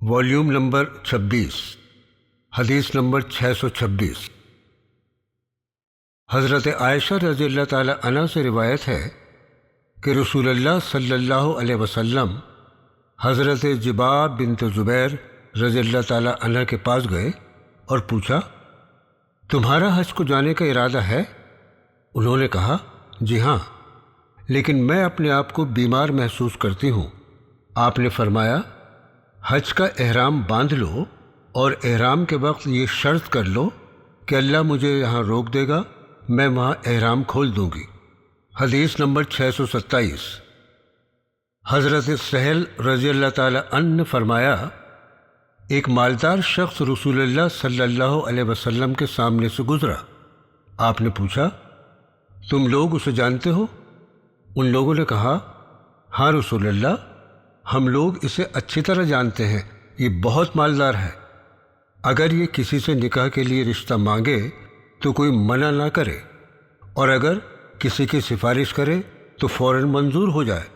Volume number 26، حدیث number 626۔ حضرت عائشہ رضی اللہ تعالی عنہ سے روایت ہے کہ رسول اللہ صلی اللہ علیہ وسلم حضرت جباب بنت زبیر رضی اللہ تعالی عنہ کے پاس گئے اور پوچھا، تمہارا حج کو جانے کا ارادہ ہے؟ انہوں نے کہا، جی ہاں، لیکن میں اپنے آپ کو بیمار محسوس کرتی ہوں۔ آپ نے فرمایا، حج کا احرام باندھ لو اور احرام کے وقت یہ شرط کر لو کہ اللہ مجھے یہاں روک دے گا، میں وہاں احرام کھول دوں گی۔ حدیث نمبر 627۔ حضرت سہل رضی اللہ تعالی عنہ نے فرمایا، ایک مالدار شخص رسول اللہ صلی اللہ علیہ وسلم کے سامنے سے گزرا۔ آپ نے پوچھا، تم لوگ اسے جانتے ہو؟ ان لوگوں نے کہا، ہاں رسول اللہ، ہم لوگ اسے اچھی طرح جانتے ہیں، یہ بہت مالدار ہے۔ اگر یہ کسی سے نکاح کے لیے رشتہ مانگے تو کوئی منع نہ کرے، اور اگر کسی کی سفارش کرے تو فوراً منظور ہو جائے۔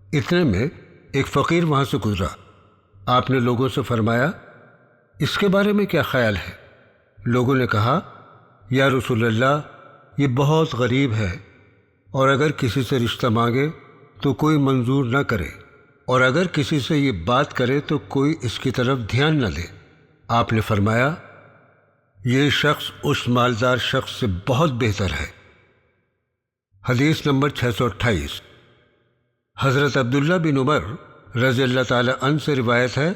اتنے میں ایک فقیر وہاں سے گزرا۔ آپ نے لوگوں سے فرمایا، اس کے بارے میں کیا خیال ہے؟ لوگوں نے کہا، یا رسول اللہ، یہ بہت غریب ہے، اور اگر کسی سے رشتہ مانگے تو کوئی منظور نہ کرے، اور اگر کسی سے یہ بات کرے تو کوئی اس کی طرف دھیان نہ دے۔ آپ نے فرمایا، یہ شخص اس مالدار شخص سے بہت بہتر ہے۔ حدیث نمبر 628۔ حضرت عبداللہ بن عمر رضی اللہ تعالی عنہ سے روایت ہے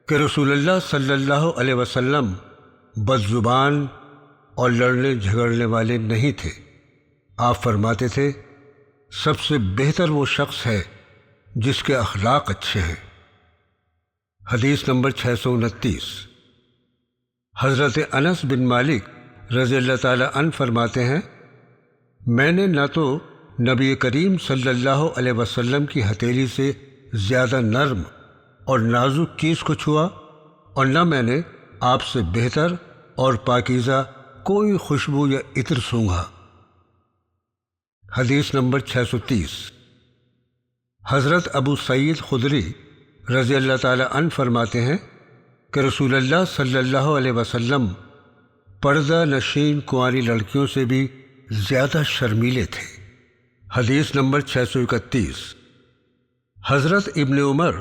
کہ رسول اللہ صلی اللہ علیہ وسلم بد زبان اور لڑنے جھگڑنے والے نہیں تھے۔ آپ فرماتے تھے، سب سے بہتر وہ شخص ہے جس کے اخلاق اچھے ہیں۔ حدیث نمبر 629۔ حضرت انس بن مالک رضی اللہ تعالی عنہ فرماتے ہیں، میں نے نہ تو نبی کریم صلی اللہ علیہ وسلم کی ہتھیلی سے زیادہ نرم اور نازک چیز کو چھوا، اور نہ میں نے آپ سے بہتر اور پاکیزہ کوئی خوشبو یا عطر سونگھا۔ حدیث نمبر 630۔ حضرت ابو سعید خدری رضی اللہ تعالی عنہ فرماتے ہیں کہ رسول اللہ صلی اللہ علیہ وسلم پردہ نشین کنواری لڑکیوں سے بھی زیادہ شرمیلے تھے۔ حدیث نمبر 631۔ حضرت ابن عمر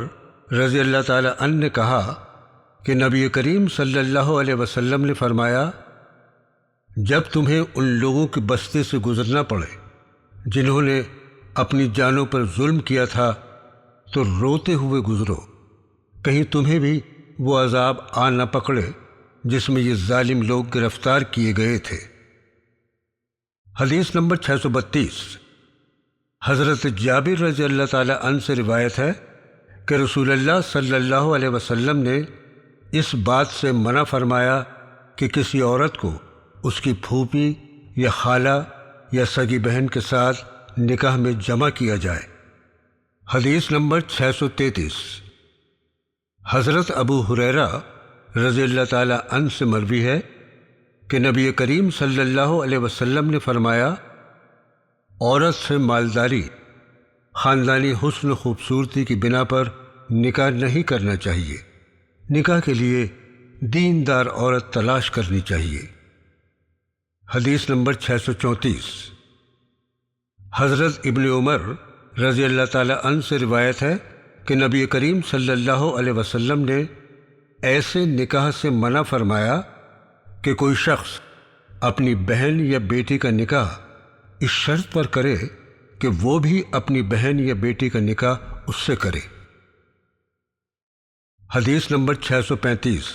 رضی اللہ تعالی عنہ نے کہا کہ نبی کریم صلی اللہ علیہ وسلم نے فرمایا، جب تمہیں ان لوگوں کی بستی سے گزرنا پڑے جنہوں نے اپنی جانوں پر ظلم کیا تھا تو روتے ہوئے گزرو، کہیں تمہیں بھی وہ عذاب آ نہ پکڑے جس میں یہ ظالم لوگ گرفتار کیے گئے تھے۔ حدیث نمبر 632۔ حضرت جابر رضی اللہ تعالی عنہ سے روایت ہے کہ رسول اللہ صلی اللہ علیہ وسلم نے اس بات سے منع فرمایا کہ کسی عورت کو اس کی پھوپھی یا خالہ یا سگی بہن کے ساتھ نکاح میں جمع کیا جائے۔ حدیث نمبر 633۔ حضرت ابو ہریرہ رضی اللہ تعالی عنہ سے مروی ہے کہ نبی کریم صلی اللہ علیہ وسلم نے فرمایا، عورت سے مالداری، خاندانی حسن و خوبصورتی کی بنا پر نکاح نہیں کرنا چاہیے، نکاح کے لیے دیندار عورت تلاش کرنی چاہیے۔ حدیث نمبر 634۔ حضرت ابن عمر رضی اللہ تعالی عنہ سے روایت ہے کہ نبی کریم صلی اللہ علیہ وسلم نے ایسے نکاح سے منع فرمایا کہ کوئی شخص اپنی بہن یا بیٹی کا نکاح اس شرط پر کرے کہ وہ بھی اپنی بہن یا بیٹی کا نکاح اس سے کرے۔ حدیث نمبر 635۔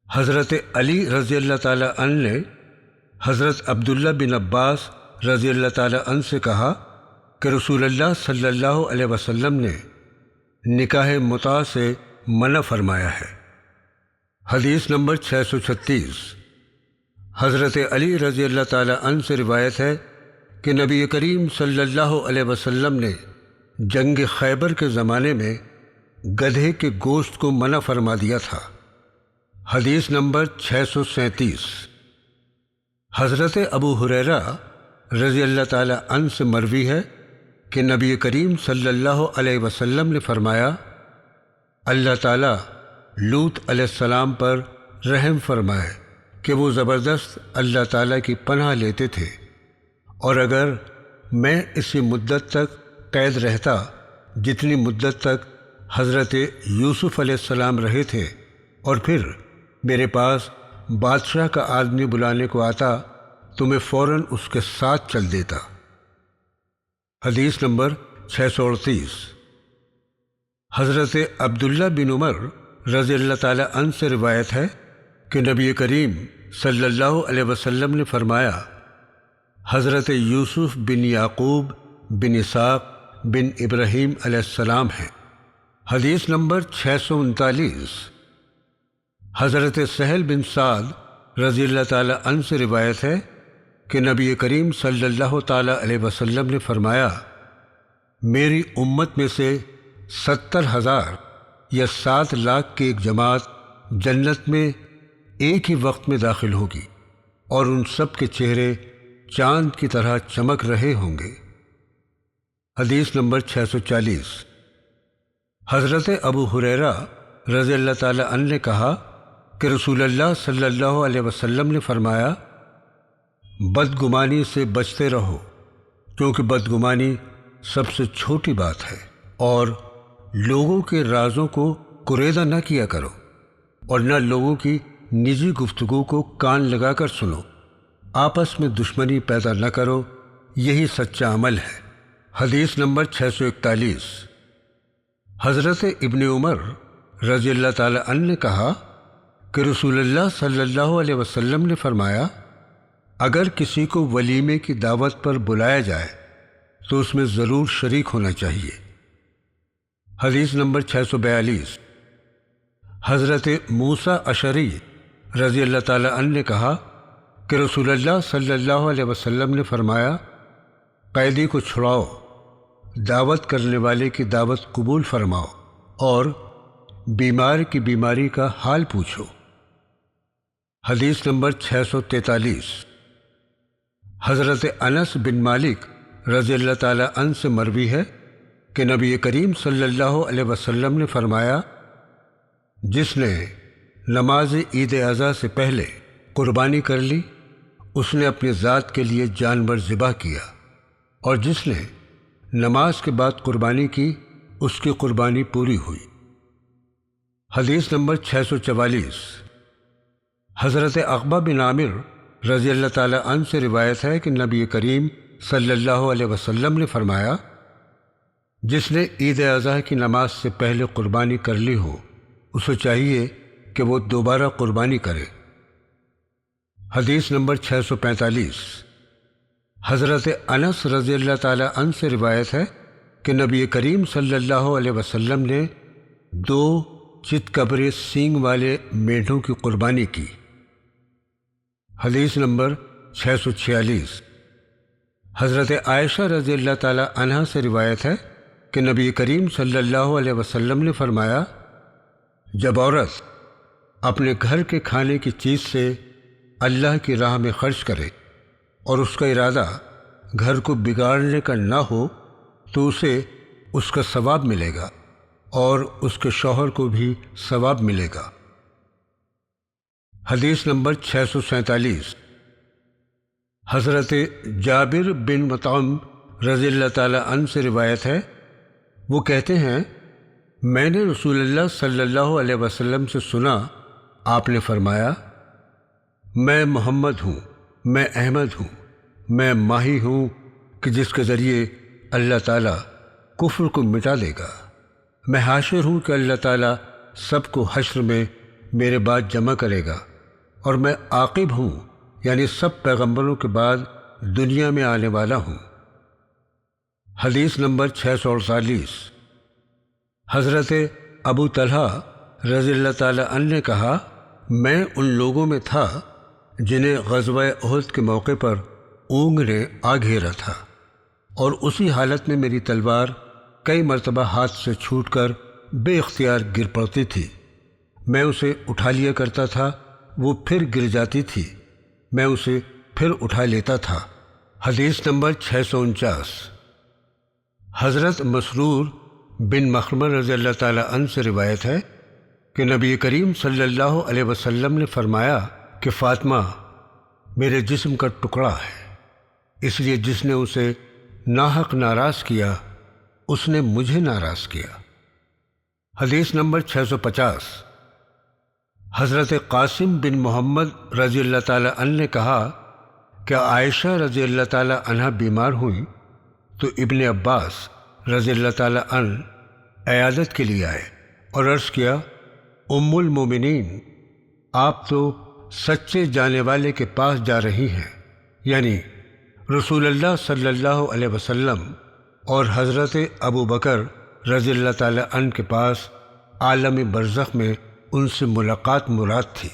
حضرت علی رضی اللہ تعالی عنہ نے حضرت عبداللہ بن عباس رضی اللہ تعالی عنہ سے کہا کہ رسول اللہ صلی اللہ علیہ وسلم نے نکاح متع سے منع فرمایا ہے۔ حدیث نمبر 636۔ حضرت علی رضی اللہ تعالی عنہ سے روایت ہے کہ نبی کریم صلی اللہ علیہ وسلم نے جنگ خیبر کے زمانے میں گدھے کے گوشت کو منع فرما دیا تھا۔ حدیث نمبر 637۔ حضرت ابو ہریرہ رضی اللہ تعالی عنہ سے مروی ہے کہ نبی کریم صلی اللہ علیہ وسلم نے فرمایا، اللہ تعالیٰ لوط علیہ السلام پر رحم فرمائے کہ وہ زبردست اللہ تعالیٰ کی پناہ لیتے تھے، اور اگر میں اسی مدت تک قید رہتا جتنی مدت تک حضرت یوسف علیہ السلام رہے تھے، اور پھر میرے پاس بادشاہ کا آدمی بلانے کو آتا تو میں فوراً اس کے ساتھ چل دیتا۔ حدیث نمبر 638۔ حضرت عبداللہ بن عمر رضی اللہ تعالیٰ عنہ سے روایت ہے کہ نبی کریم صلی اللہ علیہ وسلم نے فرمایا، حضرت یوسف بن یعقوب بن اسحاق بن ابراہیم علیہ السلام ہیں۔ حدیث نمبر 639۔ حضرت سہل بن سعد رضی اللہ تعالیٰ عنہ سے روایت ہے کہ نبی کریم صلی اللہ تعالیٰ علیہ وسلم نے فرمایا، میری امت میں سے 70,000 یا 7 لاکھ کی ایک جماعت جنت میں ایک ہی وقت میں داخل ہوگی، اور ان سب کے چہرے چاند کی طرح چمک رہے ہوں گے۔ حدیث نمبر 640۔ حضرت ابو ہریرہ رضی اللہ تعالیٰ عنہ نے کہا کہ رسول اللہ صلی اللہ علیہ وسلم نے فرمایا، بدگمانی سے بچتے رہو، کیونکہ بدگمانی سب سے چھوٹی بات ہے، اور لوگوں کے رازوں کو کریدہ نہ کیا کرو، اور نہ لوگوں کی نجی گفتگو کو کان لگا کر سنو، آپس میں دشمنی پیدا نہ کرو، یہی سچا عمل ہے۔ حدیث نمبر 641۔ حضرت ابن عمر رضی اللہ تعالیٰ عنہ نے کہا کہ رسول اللہ صلی اللہ علیہ وسلم نے فرمایا، اگر کسی کو ولیمے کی دعوت پر بلایا جائے تو اس میں ضرور شریک ہونا چاہیے۔ حدیث نمبر 642۔ حضرت موسیٰ اشعری رضی اللہ تعالیٰ عنہ نے کہا کہ رسول اللہ صلی اللہ علیہ وسلم نے فرمایا، قیدی کو چھڑاؤ، دعوت کرنے والے کی دعوت قبول فرماؤ، اور بیمار کی بیماری کا حال پوچھو۔ حدیث نمبر 643۔ حضرت انس بن مالک رضی اللہ تعالیٰ عنہ سے مروی ہے کہ نبی کریم صلی اللہ علیہ وسلم نے فرمایا، جس نے نماز عید اضحیٰ سے پہلے قربانی کر لی، اس نے اپنی ذات کے لیے جانور ذبح کیا، اور جس نے نماز کے بعد قربانی کی، اس کی قربانی پوری ہوئی۔ حدیث نمبر 644۔ حضرت عقبہ بن عامر رضی اللہ تعالیٰ عنہ سے روایت ہے کہ نبی کریم صلی اللہ علیہ وسلم نے فرمایا، جس نے عید اضحیٰ کی نماز سے پہلے قربانی کر لی ہو، اسے چاہیے کہ وہ دوبارہ قربانی کرے۔ حدیث نمبر 645۔ حضرت انس رضی اللہ تعالیٰ عنہ سے روایت ہے کہ نبی کریم صلی اللہ علیہ وسلم نے 2 چت کبرے سینگ والے مینڈھوں کی قربانی کی۔ حدیث نمبر 646۔ حضرت عائشہ رضی اللہ تعالیٰ عنہا سے روایت ہے کہ نبی کریم صلی اللہ علیہ وسلم نے فرمایا، جب عورت اپنے گھر کے کھانے کی چیز سے اللہ کی راہ میں خرچ کرے اور اس کا ارادہ گھر کو بگاڑنے کا نہ ہو، تو اسے اس کا ثواب ملے گا اور اس کے شوہر کو بھی ثواب ملے گا۔ حدیث نمبر 647۔ حضرت جابر بن مطعم رضی اللہ تعالیٰ عنہ سے روایت ہے، وہ کہتے ہیں، میں نے رسول اللہ صلی اللہ علیہ وسلم سے سنا، آپ نے فرمایا، میں محمد ہوں، میں احمد ہوں، میں ماہی ہوں کہ جس کے ذریعے اللہ تعالیٰ کفر کو مٹا دے گا، میں حاشر ہوں کہ اللہ تعالیٰ سب کو حشر میں میرے بعد جمع کرے گا، اور میں عاقب ہوں، یعنی سب پیغمبروں کے بعد دنیا میں آنے والا ہوں۔ حدیث نمبر 648۔ حضرت ابو طلحہ رضی اللہ تعالیٰ عنہ نے کہا، میں ان لوگوں میں تھا جنہیں غزوہ احد کے موقع پر اونگ نے آ گھیرا تھا، اور اسی حالت میں میری تلوار کئی مرتبہ ہاتھ سے چھوٹ کر بے اختیار گر پڑتی تھی، میں اسے اٹھا لیا کرتا تھا، وہ پھر گر جاتی تھی، میں اسے پھر اٹھا لیتا تھا۔ حدیث نمبر 649۔ حضرت مسرور بن مخرمہ رضی اللہ تعالی عنہ سے روایت ہے کہ نبی کریم صلی اللہ علیہ وسلم نے فرمایا کہ فاطمہ میرے جسم کا ٹکڑا ہے، اس لیے جس نے اسے ناحق ناراض کیا اس نے مجھے ناراض کیا۔ حدیث نمبر 650۔ حضرت قاسم بن محمد رضی اللہ تعالی عنہ نے کہا کہ عائشہ رضی اللہ تعالی عنہ بیمار ہوئیں تو ابن عباس رضی اللہ تعالی عنہ عیادت کے لیے آئے اور عرض کیا، ام المومنین، آپ تو سچے جانے والے کے پاس جا رہی ہیں، یعنی رسول اللہ صلی اللہ علیہ وسلم، اور حضرت ابو بکر رضی اللہ تعالی عنہ کے پاس عالم برزخ میں ان سے ملاقات مراد تھی۔